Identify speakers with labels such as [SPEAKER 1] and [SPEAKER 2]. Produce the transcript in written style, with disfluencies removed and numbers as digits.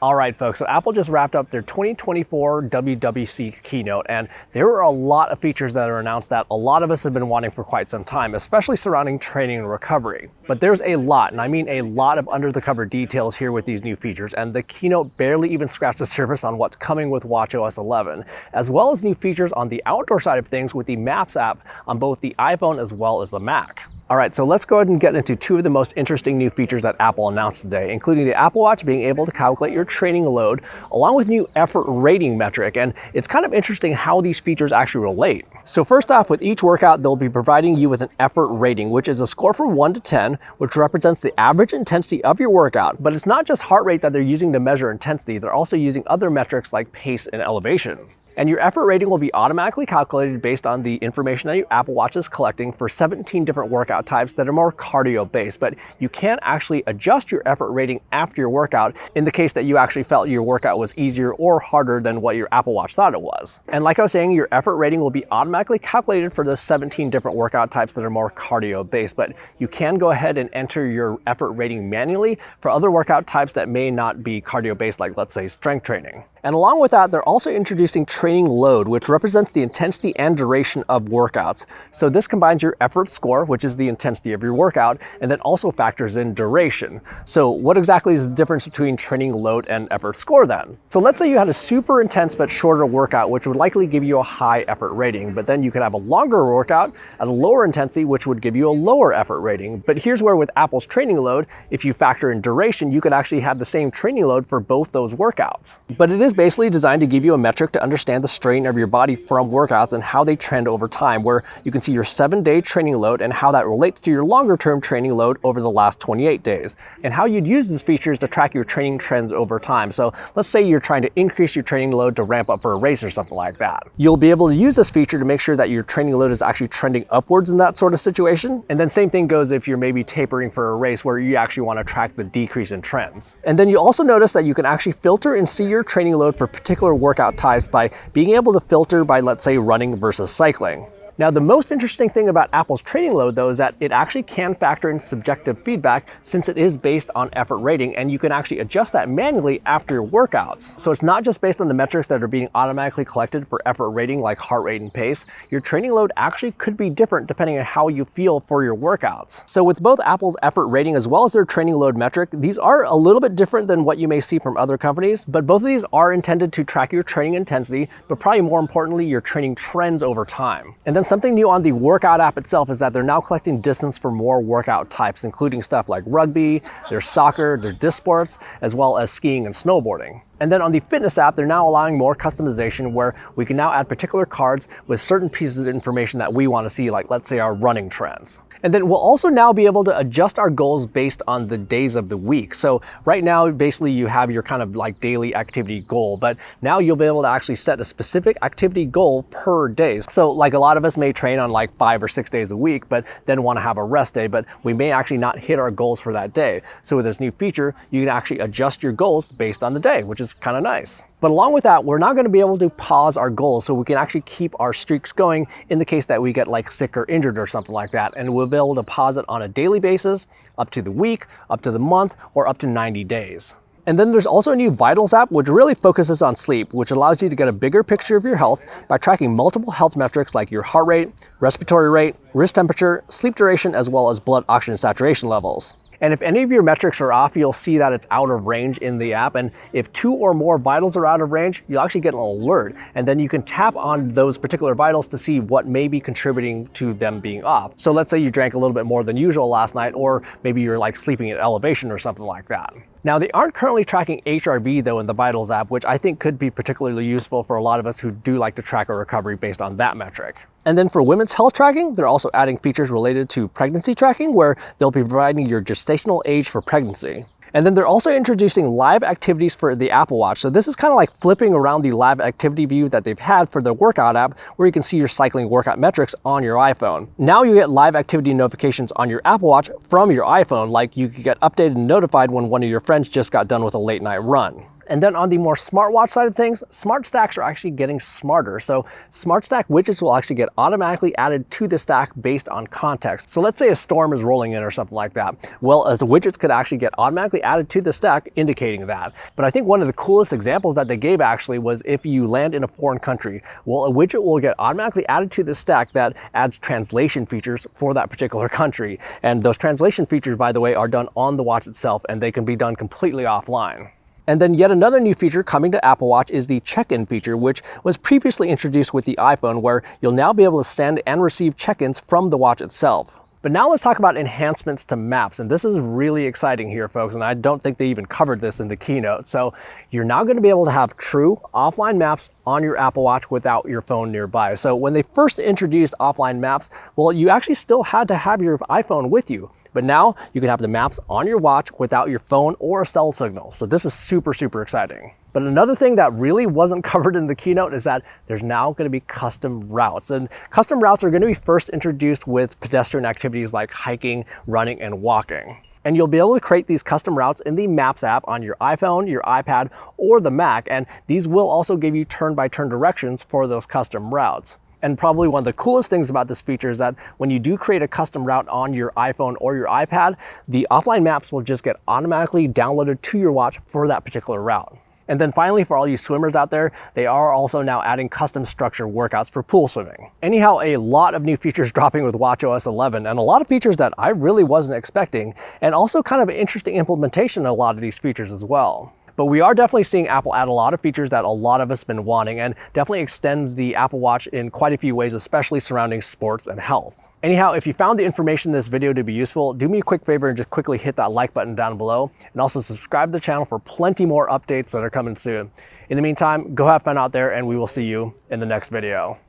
[SPEAKER 1] All right, folks, so Apple just wrapped up their 2024 WWDC keynote, and there were a lot of features that are announced that a lot of us have been wanting for quite some time, especially surrounding training and recovery. But there's a lot, and I mean a lot of under-the-cover details here with these new features, and the keynote barely even scratched the surface on what's coming with WatchOS 11, as well as new features on the outdoor side of things with the Maps app on both the iPhone as well as the Mac. All right, so let's go ahead and get into two of the most interesting new features that Apple announced today, including the Apple Watch being able to calculate your training load, along with new effort rating metric. And it's kind of interesting how these features actually relate. So first off, with each workout, they'll be providing you with an effort rating, which is a score from 1 to 10, which represents the average intensity of your workout. But it's not just heart rate that they're using to measure intensity, they're also using other metrics like pace and elevation. And your effort rating will be automatically calculated based on the information that your Apple Watch is collecting for 17 different workout types that are more cardio-based. But you can actually adjust your effort rating after your workout in the case that you actually felt your workout was easier or harder than what your Apple Watch thought it was. And like I was saying, your effort rating will be automatically calculated for the 17 different workout types that are more cardio-based. But you can go ahead and enter your effort rating manually for other workout types that may not be cardio-based, like let's say strength training. And along with that, they're also introducing training load, which represents the intensity and duration of workouts. So this combines your effort score, which is the intensity of your workout, and then also factors in duration. So what exactly is the difference between training load and effort score then? So let's say you had a super intense but shorter workout, which would likely give you a high effort rating, but then you could have a longer workout at a lower intensity, which would give you a lower effort rating. But here's where with Apple's training load, if you factor in duration, you could actually have the same training load for both those workouts. But it is basically designed to give you a metric to understand the strain of your body from workouts and how they trend over time, where you can see your 7-day training load and how that relates to your longer term training load over the last 28 days, and how you'd use these features to track your training trends over time. So let's say you're trying to increase your training load to ramp up for a race or something like that. You'll be able to use this feature to make sure that your training load is actually trending upwards in that sort of situation. And then same thing goes if you're maybe tapering for a race where you actually want to track the decrease in trends. And then you also notice that you can actually filter and see your training load for particular workout types by being able to filter by, let's say, running versus cycling. Now, the most interesting thing about Apple's training load, though, is that it actually can factor in subjective feedback since it is based on effort rating, and you can actually adjust that manually after your workouts. So it's not just based on the metrics that are being automatically collected for effort rating like heart rate and pace. Your training load actually could be different depending on how you feel for your workouts. So with both Apple's effort rating as well as their training load metric, these are a little bit different than what you may see from other companies, but both of these are intended to track your training intensity, but probably more importantly, your training trends over time. And then something new on the workout app itself is that they're now collecting distance for more workout types, including stuff like rugby, their soccer, their disc sports, as well as skiing and snowboarding. And then on the fitness app, they're now allowing more customization where we can now add particular cards with certain pieces of information that we want to see, like let's say our running trends. And then we'll also now be able to adjust our goals based on the days of the week. So right now, basically you have your kind of like daily activity goal, but now you'll be able to actually set a specific activity goal per day. So like a lot of us may train on like 5 or 6 days a week, but then want to have a rest day, but we may actually not hit our goals for that day. So with this new feature, you can actually adjust your goals based on the day, which is kind of nice. But along with that, we're now going to be able to pause our goals so we can actually keep our streaks going in the case that we get like sick or injured or something like that. And we'll be able to pause it on a daily basis, up to the week, up to the month, or up to 90 days. And then there's also a new Vitals app, which really focuses on sleep, which allows you to get a bigger picture of your health by tracking multiple health metrics like your heart rate, respiratory rate, wrist temperature, sleep duration, as well as blood oxygen saturation levels. And if any of your metrics are off, you'll see that it's out of range in the app. And if 2 or more vitals are out of range, you'll actually get an alert. And then you can tap on those particular vitals to see what may be contributing to them being off. So let's say you drank a little bit more than usual last night, or maybe you're like sleeping at elevation or something like that. Now, they aren't currently tracking HRV though in the Vitals app, which I think could be particularly useful for a lot of us who do like to track our recovery based on that metric. And then for women's health tracking, they're also adding features related to pregnancy tracking, where they'll be providing your gestational age for pregnancy. And then they're also introducing live activities for the Apple Watch. So this is kind of like flipping around the live activity view that they've had for the workout app, where you can see your cycling workout metrics on your iPhone. Now you get live activity notifications on your Apple Watch from your iPhone, like you could get updated and notified when one of your friends just got done with a late night run. And then on the more smartwatch side of things, smart stacks are actually getting smarter. So smart stack widgets will actually get automatically added to the stack based on context. So let's say a storm is rolling in or something like that. Well, as the widgets could actually get automatically added to the stack, indicating that. But I think one of the coolest examples that they gave actually was if you land in a foreign country, well, a widget will get automatically added to the stack that adds translation features for that particular country. And those translation features, by the way, are done on the watch itself, and they can be done completely offline. And then yet another new feature coming to Apple Watch is the check-in feature, which was previously introduced with the iPhone, where you'll now be able to send and receive check-ins from the watch itself. But now let's talk about enhancements to maps, and this is really exciting here, folks, and I don't think they even covered this in the keynote. So you're now going to be able to have true offline maps on your Apple Watch without your phone nearby. So when they first introduced offline maps, well, you actually still had to have your iPhone with you. But now you can have the maps on your watch without your phone or a cell signal. So this is super, super exciting. But another thing that really wasn't covered in the keynote is that there's now going to be custom routes. And custom routes are going to be first introduced with pedestrian activities like hiking, running, and walking. And you'll be able to create these custom routes in the Maps app on your iPhone, your iPad, or the Mac. And these will also give you turn-by-turn directions for those custom routes. And probably one of the coolest things about this feature is that when you do create a custom route on your iPhone or your iPad, the offline maps will just get automatically downloaded to your watch for that particular route. And then finally, for all you swimmers out there, they are also now adding custom structured workouts for pool swimming. Anyhow, a lot of new features dropping with WatchOS 11, and a lot of features that I really wasn't expecting, and also kind of an interesting implementation of a lot of these features as well. But we are definitely seeing Apple add a lot of features that a lot of us have been wanting, and definitely extends the Apple Watch in quite a few ways, especially surrounding sports and health. Anyhow, if you found the information in this video to be useful, do me a quick favor and just quickly hit that like button down below, and also subscribe to the channel for plenty more updates that are coming soon. In the meantime, go have fun out there, and we will see you in the next video.